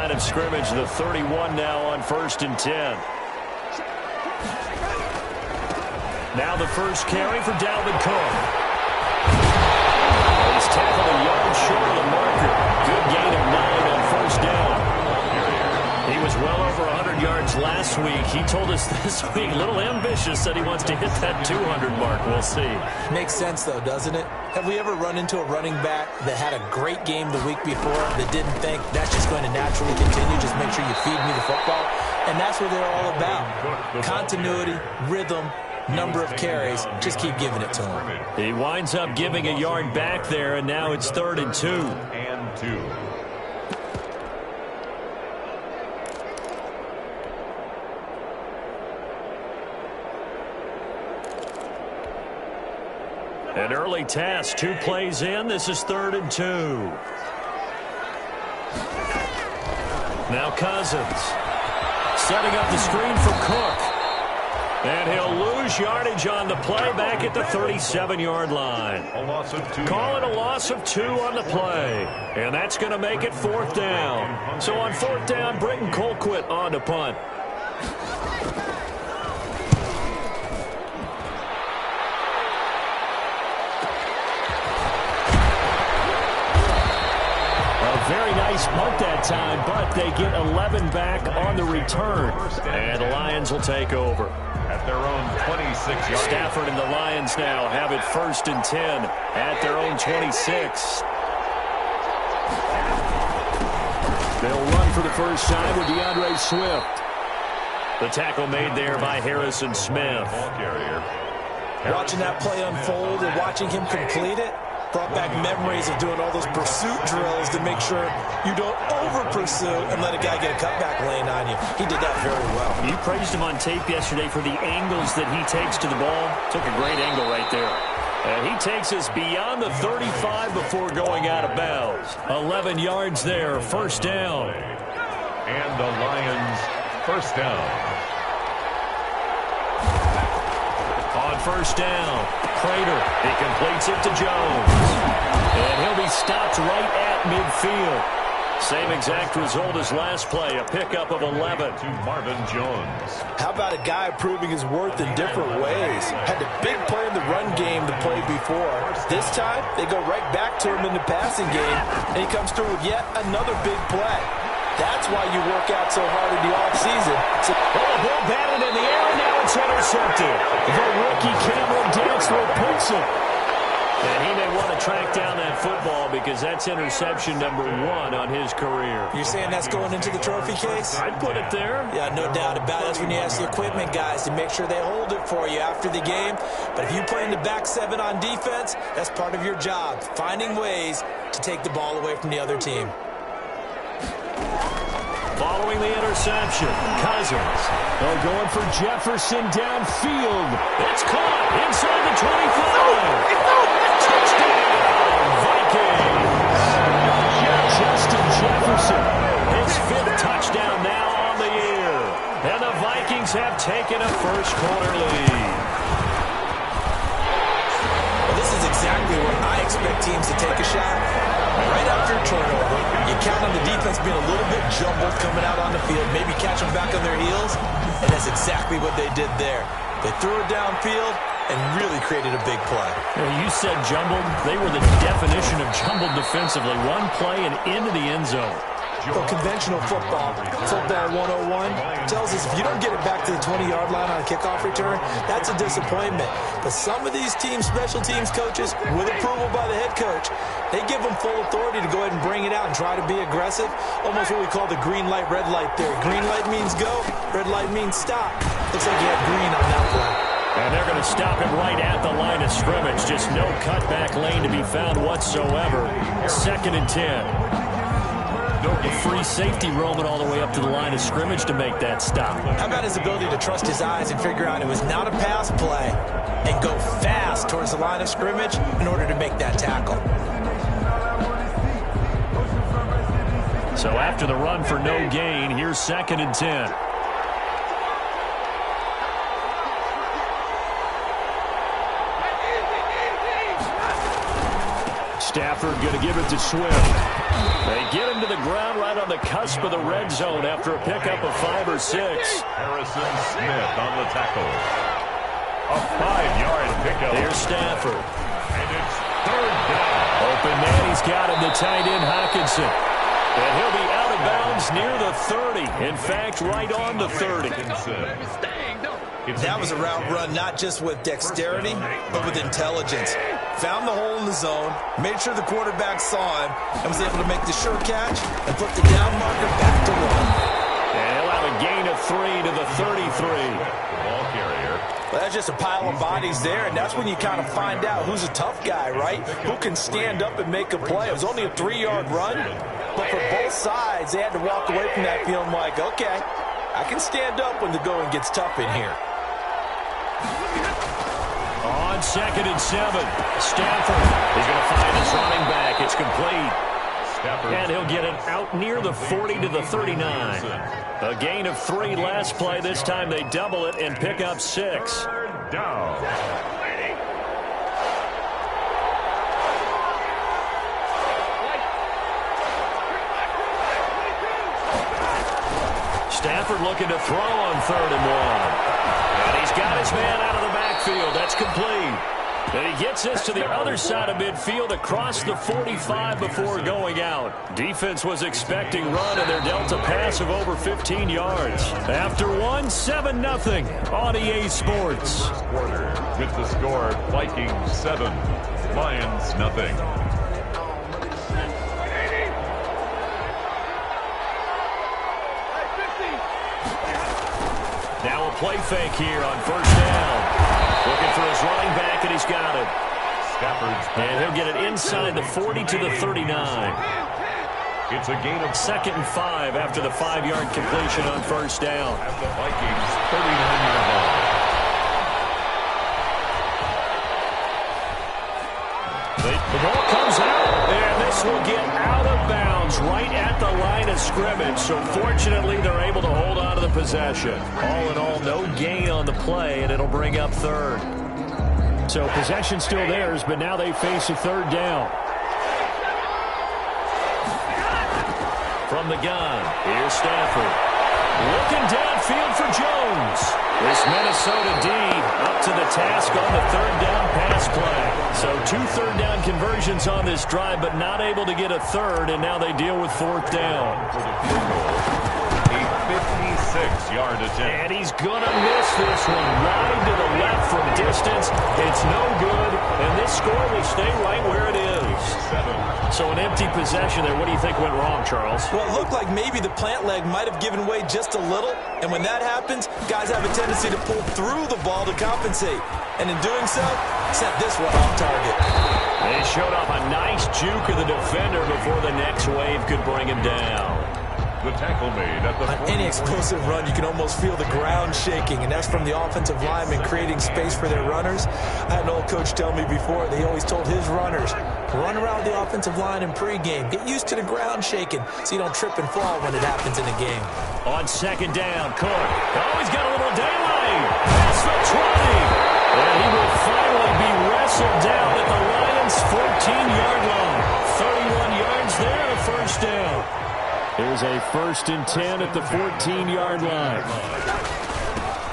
line of scrimmage, the 31 now on 1st and 10. Now the first carry for Dalvin Cook. He's tackled a yard short of the marker. Good gain of 9 on 1st down. He was well over 100 yards last week. He told us this week, a little ambitious, said he wants to hit that 200 mark. We'll see. Makes sense, though, doesn't it? Have we ever run into a running back that had a great game the week before that didn't think that's just going to naturally continue? Just make sure you feed me the football. And that's what they're all about. Continuity, rhythm, number of carries. Just keep giving it to him. He winds up giving a yard back there, and now it's 3rd and 2. An early task, 2 plays in. This is 3rd and 2. Now Cousins. Setting up the screen for Cook. And he'll lose yardage on the play back at the 37-yard line. Call it a loss of 2 on the play. And that's going to make it 4th down. So on 4th down, Britton Colquitt on to punt. Very nice punt that time, but they get 11 back on the return. And the Lions will take over. At their own 26 yards. Stafford and the Lions now have it 1st and 10 at their own 26. They'll run for the first time with DeAndre Swift. The tackle made there by Harrison Smith. Watching that play unfold and watching him complete it brought back memories of doing all those pursuit drills to make sure you don't over-pursue and let a guy get a cutback lane on you. He did that very well. You praised him on tape yesterday for the angles that he takes to the ball. Took a great angle right there. And he takes us beyond the 35 before going out of bounds. 11 yards there, 1st down. And the Lions, 1st down. On 1st down, Prater, he completes it to Jones. And he'll be stopped right at midfield. Same exact result as last play, a pickup of 11. To Marvin Jones. How about a guy proving his worth in different ways? Had the big play in the run game the play before. This time, they go right back to him in the passing game, and he comes through with yet another big play. That's why you work out so hard in the offseason. The ball batted in the air, and now it's intercepted. The rookie Cameron Dantzler puts it. And he may want to track down that football because that's interception number 1 on his career. You're saying that's going into the trophy case? I'd put it there. Yeah, no doubt about it. That's when you ask the equipment guys to make sure they hold it for you after the game. But if you play in the back 7 on defense, that's part of your job, finding ways to take the ball away from the other team. Following the interception, Cousins. They're going for Jefferson downfield. It's caught inside the 25. Touchdown, Vikings. Justin Jefferson, his 5th touchdown now on the year. And the Vikings have taken a first-quarter lead. Well, this is exactly where I expect teams to take a shot. Right after a turnover, you count on the defense being a little bit jumbled coming out on the field, maybe catch them back on their heels, and that's exactly what they did there. They threw it downfield and really created a big play. You said jumbled. They were the definition of jumbled defensively. One play and into the end zone. Well, conventional football 101, tells us if you don't get it back to the 20-yard line on a kickoff return, that's a disappointment. But some of these teams, special teams coaches, with approval by the head coach, they give them full authority to go ahead and bring it out and try to be aggressive. Almost what we call the green light, red light theory. Green light means go, red light means stop. Looks like you had green on that play. And they're going to stop him right at the line of scrimmage. Just no cutback lane to be found whatsoever. 2nd and 10. The free safety roaming all the way up to the line of scrimmage to make that stop. How about his ability to trust his eyes and figure out it was not a pass play and go fast towards the line of scrimmage in order to make that tackle. So after the run for no gain, here's 2nd and 10. Stafford going to give it to Swift. They get him to the ground right on the cusp of the red zone after a pickup of 5 or 6. Harrison Smith on the tackle. A 5-yard pickup. Here's Stafford. And it's third down. Open man, he's got him, the tight end Hockenson. And he'll be out of bounds near the 30. In fact, right on the 30. That was a route run not just with dexterity, but with intelligence. Found the hole in the zone, made sure the quarterback saw him, and was able to make the sure catch and put the down marker back to 1. And he'll have a gain of 3 to the 33. Ball carrier. Well, that's just a pile of bodies there, and that's when you kind of find out who's a tough guy, right? Who can stand up and make a play. It was only a 3-yard run, but for both sides, they had to walk away from that feeling like, okay, I can stand up when the going gets tough in here. On 2nd and 7, Stafford is going to find his running back. It's complete. And he'll get it out near the 40 to the 39. A gain of 3 last play. This time they double it and pick up 6. Third down. Stafford looking to throw on 3rd and 1. And he's got his man out of the backfield. That's complete. And he gets this to the other side of midfield across the 45 before going out. Defense was expecting run, and they're dealt a pass of over 15 yards. After 1, 7-0 on EA Sports. With the score, Vikings 7, Lions nothing. Now a play fake here on 1st down. Looking for his running back, and he's got it. And he'll get it inside the 40 to the 39. It's a gain of 2nd and 5 after the 5-yard completion on 1st down. At the Vikings 39-yard line. The ball comes out, and this will get out of bounds right at the line of scrimmage. So fortunately, they're able to hold on to the possession. All in all, no gain on the play, and it'll bring up 3rd. So possession still theirs, but now they face a 3rd down. From the gun, here's Stafford. Looking downfield for Jones. This Minnesota D up to the task on the 3rd down pass play. So 2 third-down conversions on this drive, but not able to get a 3rd, and now they deal with 4th down. A 56-yard attempt. And he's going to miss this one wide to the left from distance. It's no good, and this score will stay right where it is. 7. So an empty possession there. What do you think went wrong, Charles? Well, it looked like maybe the plant leg might have given way just a little, and when that happens, guys have a tendency to pull through the ball to compensate. And in doing so, sent this one off target. They showed off a nice juke of the defender before the next wave could bring him down. The tackle made at the... On any explosive run, you can almost feel the ground shaking, and that's from the offensive linemen creating space for their runners. I had an old coach tell me before, they always told his runners, run around the offensive line in pregame. Get used to the ground shaking so you don't trip and fall when it happens in a game. On 2nd down, Cook. Oh, he's got a little daylight. That's the 20. And he will finally be wrestled down at the Lions' 14-yard line. 31 yards there, a 1st down. Here's a 1st and 10 at the 14-yard line.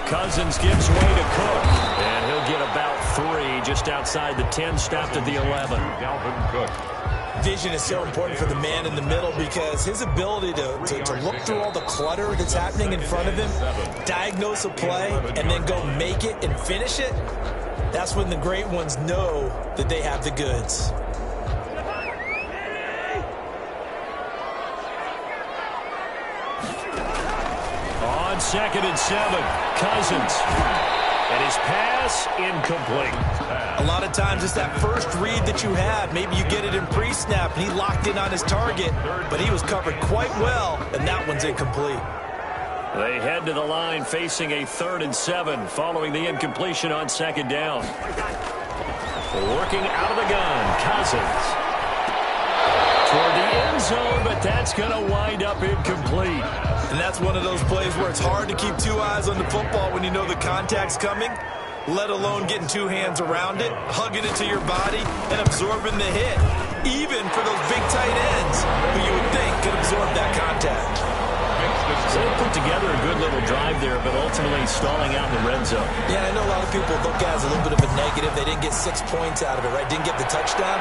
Cousins gives way to Cook, and he'll get about 3 just outside the 10, stopped at the 11. Dalvin Cook. Vision is so important for the man in the middle because his ability to look through all the clutter that's happening in front of him, diagnose a play, and then go make it and finish it, that's when the great ones know that they have the goods. On 2nd and 7, Cousins. And his pass incomplete. A lot of times it's that first read that you have. Maybe you get it in pre-snap, and he locked in on his target, but he was covered quite well, and that one's incomplete. They head to the line facing a 3rd and 7 following the incompletion on 2nd down. Working out of the gun, Cousins. Toward the end zone, but that's going to wind up incomplete. And that's one of those plays where it's hard to keep 2 eyes on the football when you know the contact's coming, let alone getting 2 hands around it, hugging it to your body, and absorbing the hit. even for those big tight ends who you would think could absorb that contact. So they put together a good little drive there, but ultimately stalling out in the red zone. Yeah, I know a lot of people look at it as a little bit of a negative. They didn't get 6 points out of it, right? Didn't get the touchdown.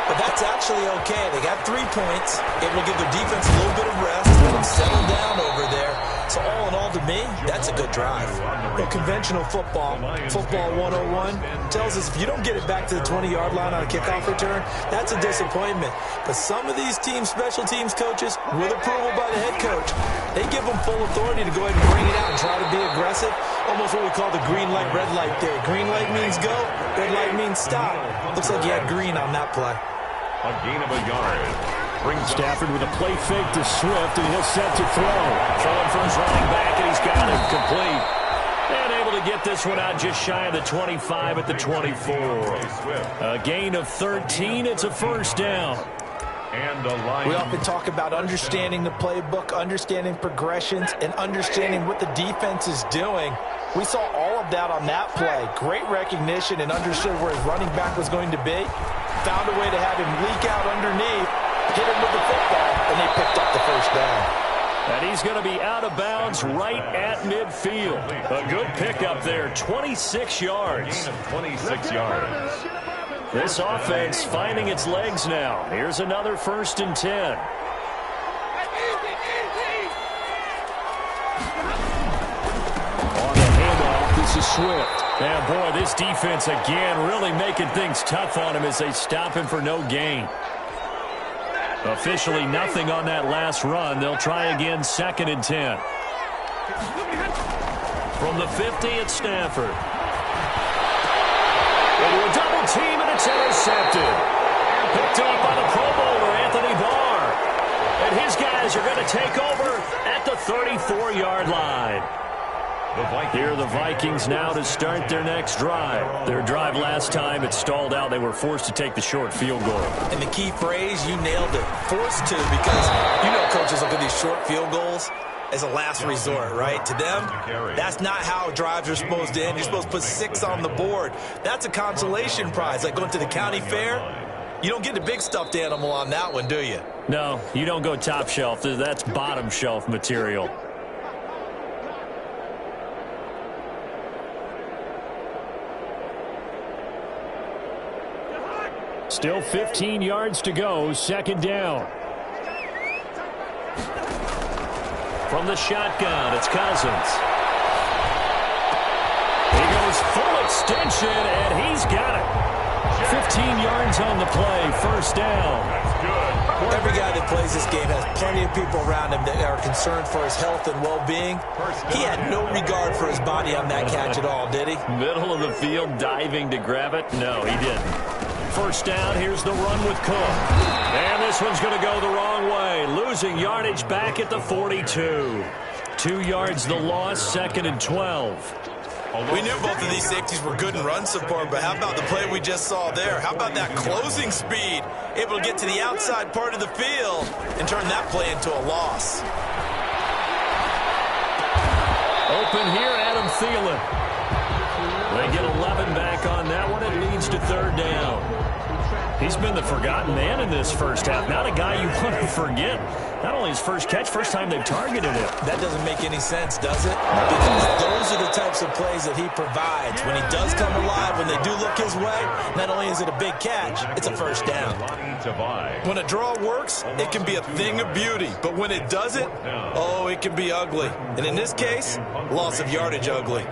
But that's actually okay. They got 3 points. It will give their defense a little bit of rest, let them settle down over there. So all in all, to me, that's a good drive. Well, conventional football 101, tells us if you don't get it back to the 20-yard line on a kickoff return, that's a disappointment. But some of these teams, special teams coaches, with approval by the head coach, they give them full authority to go ahead and bring it out and try to be aggressive. Almost what we call the green light, red light theory. Green light means go, red light means stop. Looks like you had green on that play. A gain of a yard. Stafford with a play fake to Swift, and he'll set to throw. Throwing for his running back, and he's got it complete. And able to get this one out just shy of the 25 at the 24. A gain of 13. It's a first down. And a line. We often talk about understanding the playbook, understanding progressions, and understanding what the defense is doing. We saw all of that on that play. Great recognition and understood where his running back was going to be. Found a way to have him leak out underneath, hit him with the football, and they picked up the first down. And he's going to be out of bounds right at midfield. A good pickup there, 26 yards. Gain of 26 yards. This offense finding its legs now. Here's another 1st and 10. On the handoff, this is Swift. And boy, this defense again really making things tough on him as they stop him for no gain. Officially nothing on that last run. They'll try again, 2nd and 10. From the 50, it's Stafford. Into a double team, and it's intercepted. Picked up by the Pro Bowler, Anthony Barr. And his guys are going to take over at the 34-yard line. Here are the Vikings now to start their next drive. Their drive last time, it stalled out. They were forced to take the short field goal. And the key phrase, you nailed it, forced to, because you know coaches look at these short field goals as a last resort, right? To them, that's not how drives are supposed to end. You're supposed to put 6 on the board. That's a consolation prize, like going to the county fair. You don't get the big stuffed animal on that one, do you? No, you don't go top shelf. That's bottom shelf material. Still 15 yards to go, 2nd down. From the shotgun, it's Cousins. He goes full extension, and he's got it. 15 yards on the play, 1st down. That's good. Every guy that plays this game has plenty of people around him that are concerned for his health and well-being. He had no regard for his body on that catch at all, did he? Middle of the field, diving to grab it? No, he didn't. 1st down, here's the run with Cook. And this one's going to go the wrong way. Losing yardage back at the 42. 2 yards the loss, 2nd and 12. We knew both of these safeties were good in run support, but how about the play we just saw there? How about that closing speed? Able to get to the outside part of the field and turn that play into a loss. Open here, Adam Thielen. They get 11 back on that one. It leads to 3rd down. He's been the forgotten man in this first half. Not a guy you want to forget. Not only his first catch, first time they've targeted him. That doesn't make any sense, does it? Because those are the types of plays that he provides. When he does come alive, when they do look his way, not only is it a big catch, it's a 1st down. When a draw works, it can be a thing of beauty. But when it doesn't, oh, it can be ugly. And in this case, loss of yardage ugly.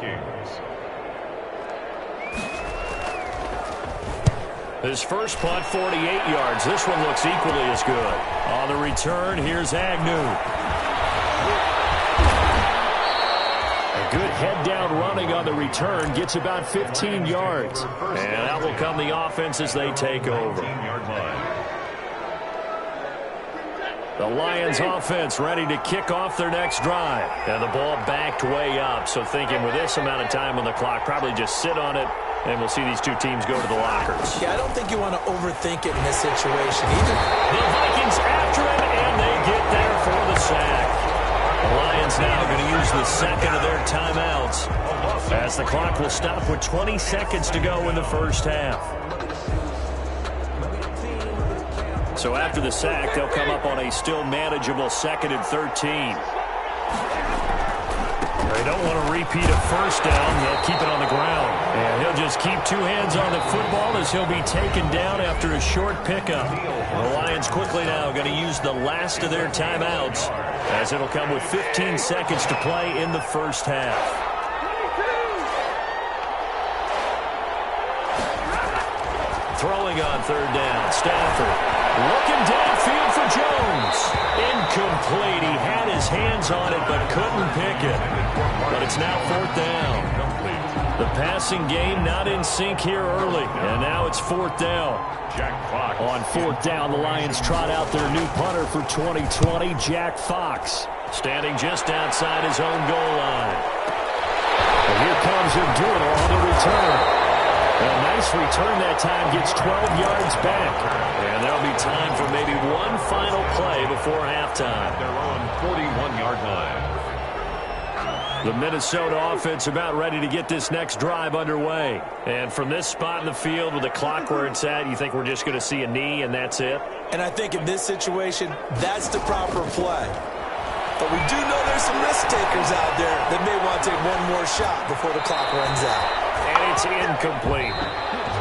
His first punt, 48 yards. This one looks equally as good. On the return, here's Agnew. A good head-down running on the return. Gets about 15 yards. And out will come the offense as they take over. The Lions offense ready to kick off their next drive. And the ball backed way up. So thinking with this amount of time on the clock, probably just sit on it. And we'll see these two teams go to the lockers. Yeah, I don't think you want to overthink it in this situation either. The Vikings after it, and they get there for the sack. The Lions now going to use the 2nd of their timeouts as the clock will stop with 20 seconds to go in the first half. So after the sack, they'll come up on a still manageable 2nd and 13. They don't want to repeat a first down. They'll keep it on the ground. And he'll just keep 2 hands on the football as he'll be taken down after a short pickup. The Lions quickly now going to use the last of their timeouts as it'll come with 15 seconds to play in the first half. Throwing on 3rd down, Stafford. Looking downfield for Jones. Incomplete. He had his hands on it but couldn't pick it. But it's now 4th down. The passing game not in sync here early. And now it's 4th down. On 4th down, the Lions trot out their new punter for 2020, Jack Fox, standing just outside his own goal line. And here comes Abdullah on the return. A nice return that time, gets 12 yards back. And there'll be time for maybe one final play before halftime. They're on 41-yard line. The Minnesota offense about ready to get this next drive underway. And from this spot in the field with the clock where it's at, you think we're just going to see a knee and that's it? And I think in this situation, that's the proper play. But we do know there's some risk takers out there that may want to take one more shot before the clock runs out. And it's incomplete.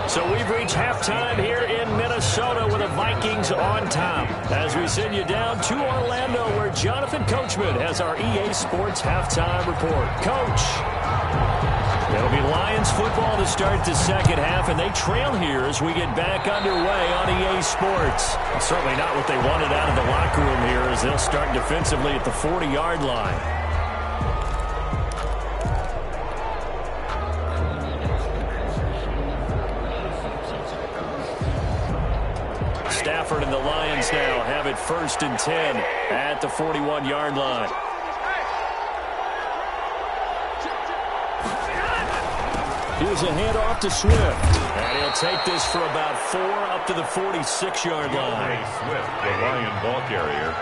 So we've reached halftime here in Minnesota with the Vikings on top. As we send you down to Orlando, where Jonathan Coachman has our EA Sports halftime report. Coach, it'll be Lions football to start the second half, and they trail here as we get back underway on EA Sports. Certainly not what they wanted out of the locker room here, as they'll start defensively at the 40-yard line. Stafford and the Lions now have it 1st and 10 at the 41-yard line. Here's a handoff to Swift. And he'll take this for about 4 up to the 46-yard line. Swift, the Lion ball carrier.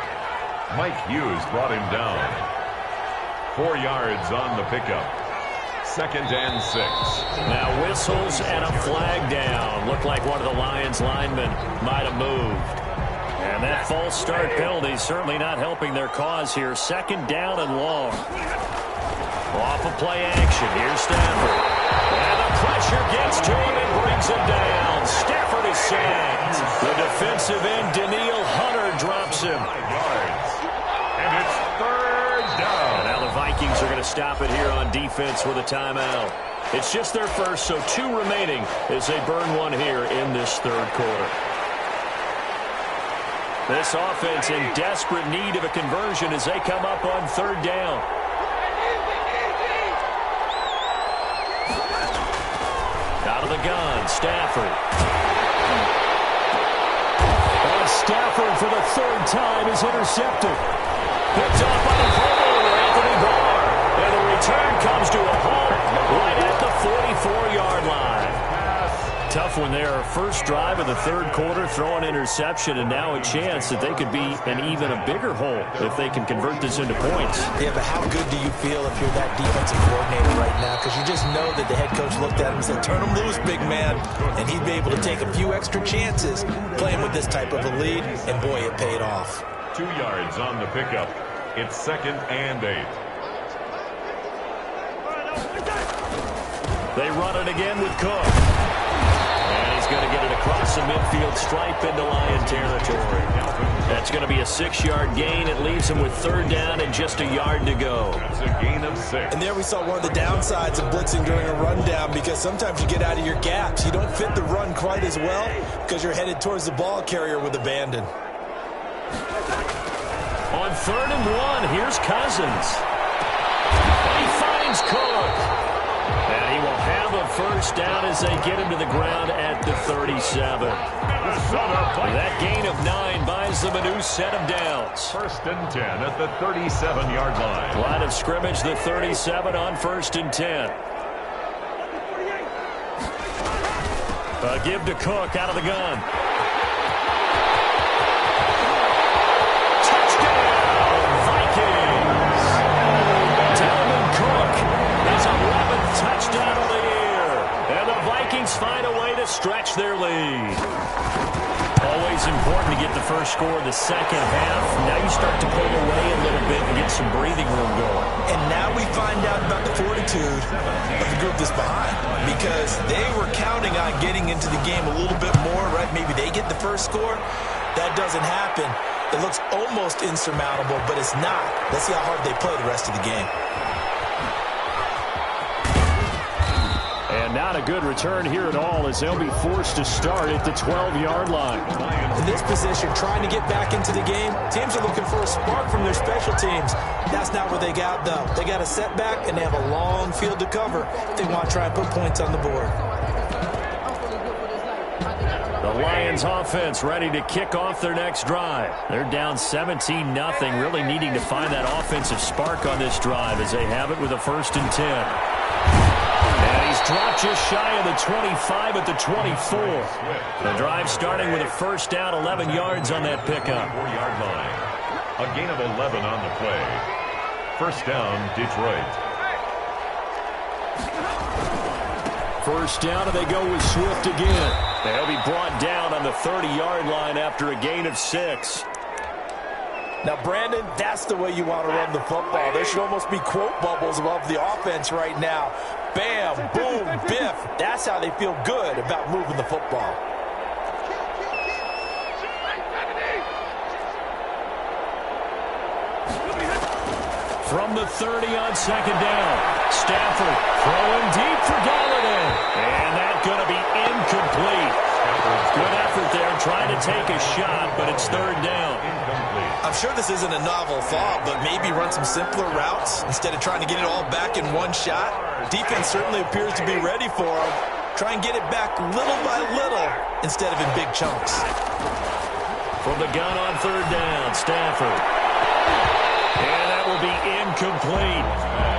Mike Hughes brought him down. 4 yards on the pickup. 2nd and 6. Now whistles and a flag down. Looked like one of the Lions linemen might have moved. And that false start penalty certainly not helping their cause here. 2nd down and long. Off of play action. Here's Stafford. And the pressure gets to him and brings him down. Stafford is sacked. The defensive end, Daniil Hunter, drops him. 5 yards. And it's 3rd down. And now the Vikings are going to stop it here on defense with a timeout. It's just their first, so 2 remaining as they burn one here in this 3rd quarter. This offense in desperate need of a conversion as they come up on 3rd down. Out of the gun, Stafford. And Stafford for the 3rd time is intercepted. Picked up by the corner, Anthony Barr. And the return comes to a halt right at the 44-yard line. Tough one there. First drive of the 3rd quarter, throw an interception, and now a chance that they could be in even a bigger hole if they can convert this into points. Yeah, but how good do you feel if you're that defensive coordinator right now? Because you just know that the head coach looked at him and said, turn him loose, big man. And he'd be able to take a few extra chances playing with this type of a lead, and boy, it paid off. 2 yards on the pickup. It's 2nd and 8. They run it again with Cook. And he's going to get it across the midfield stripe into Lion territory. That's going to be a 6-yard gain. It leaves him with 3rd down and just a yard to go. That's a gain of 6. And there we saw one of the downsides of blitzing during a rundown, because sometimes you get out of your gaps. You don't fit the run quite as well because you're headed towards the ball carrier with abandon. On 3rd and 1, here's Cousins. And he finds Cook. And he will have a 1st down as they get him to the ground at the 37. That gain of 9 buys them a new set of downs. 1st and 10 at the 37-yard line. Line of scrimmage, the 37 on 1st and 10. A give to Cook out of the gun. Touchdown of the year. And the Vikings find a way to stretch their lead. Always important to get the first score of the second half. Now you start to pull away a little bit and get some breathing room going. And now we find out about the fortitude of the group that's behind, because they were counting on getting into the game a little bit more, right? Maybe they get the first score. That doesn't happen. It looks almost insurmountable, but it's not. Let's see how hard they play the rest of the game. And not a good return here at all, as they'll be forced to start at the 12-yard line. In this position, trying to get back into the game, teams are looking for a spark from their special teams. That's not what they got, though. They got a setback, and they have a long field to cover if they want to try and put points on the board. The Lions offense ready to kick off their next drive. They're down 17-0, really needing to find that offensive spark on this drive as they have it with a 1st and 10. And he's dropped just shy of the 25 at the 24. The drive starting with a 1st down, 11 yards on that pickup. 4-yard line. A gain of 11 on the play. 1st down, Detroit. 1st down, and they go with Swift again. They'll be brought down on the 30-yard line after a gain of 6. Now, Brandon, that's the way you want to run the football. There should almost be quote bubbles above the offense right now. Bam, boom, biff. That's how they feel good about moving the football. From the 30 on 2nd down, Stafford throwing deep for Galladay. And that's going to be incomplete. Good effort there, trying to take a shot, but it's 3rd down. I'm sure this isn't a novel thought, but maybe run some simpler routes instead of trying to get it all back in one shot. Defense certainly appears to be ready for them. Try and get it back little by little instead of in big chunks. From the gun on 3rd down, Stafford. And that will be incomplete.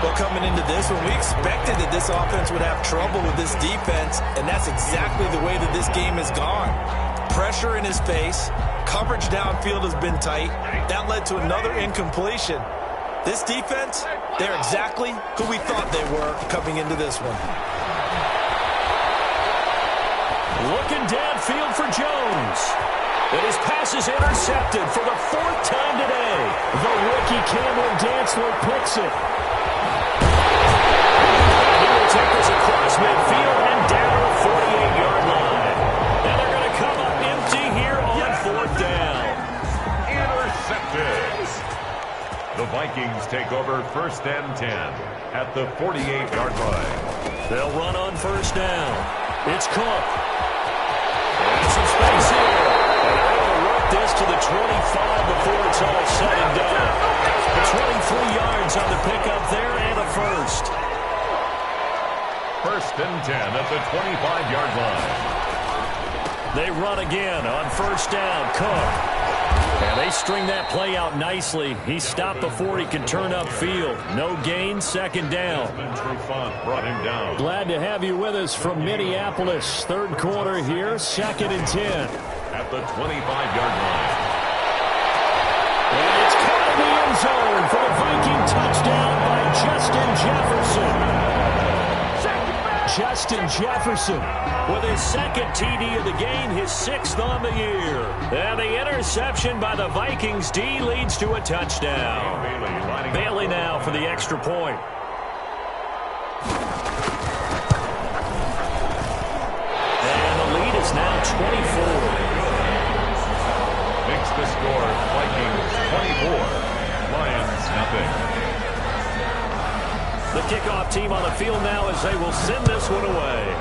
Well, coming into this one, we expected that this offense would have trouble with this defense, and that's exactly the way that this game has gone. Pressure in his face. Coverage downfield has been tight. That led to another incompletion. This defense, they're exactly who we thought they were coming into this one. Looking downfield for Jones. And his pass is intercepted for the 4th time today. The rookie Cameron Dantzler picks it. He will take this across midfield and down the 48-yard line. And they're going to come up empty here on 4th down. Intercepted. The Vikings take over 1st and 10 at the 48-yard line. They'll run on 1st down. It's Cook. And some space here. And they're going to work this to the 25 before it's all said and done. 23 yards on the pickup there and a 1st. 1st and 10 at the 25-yard line. They run again on 1st down. Cook. And they string that play out nicely. He stopped before he could turn upfield. No gain, 2nd down. Trufant brought him down. Glad to have you with us from Minneapolis. 3rd quarter here, 2nd and 10. At the 25-yard line. And it's caught in the end zone for the Viking touchdown by Justin Jefferson. Justin Jefferson with his 2nd TD of the game, his 6th on the year. And the interception by the Vikings D leads to a touchdown. Bailey now for the extra point. And the lead is now 24. Makes the score Vikings 24, Lions nothing. The kickoff team on the field now as they will send this one away.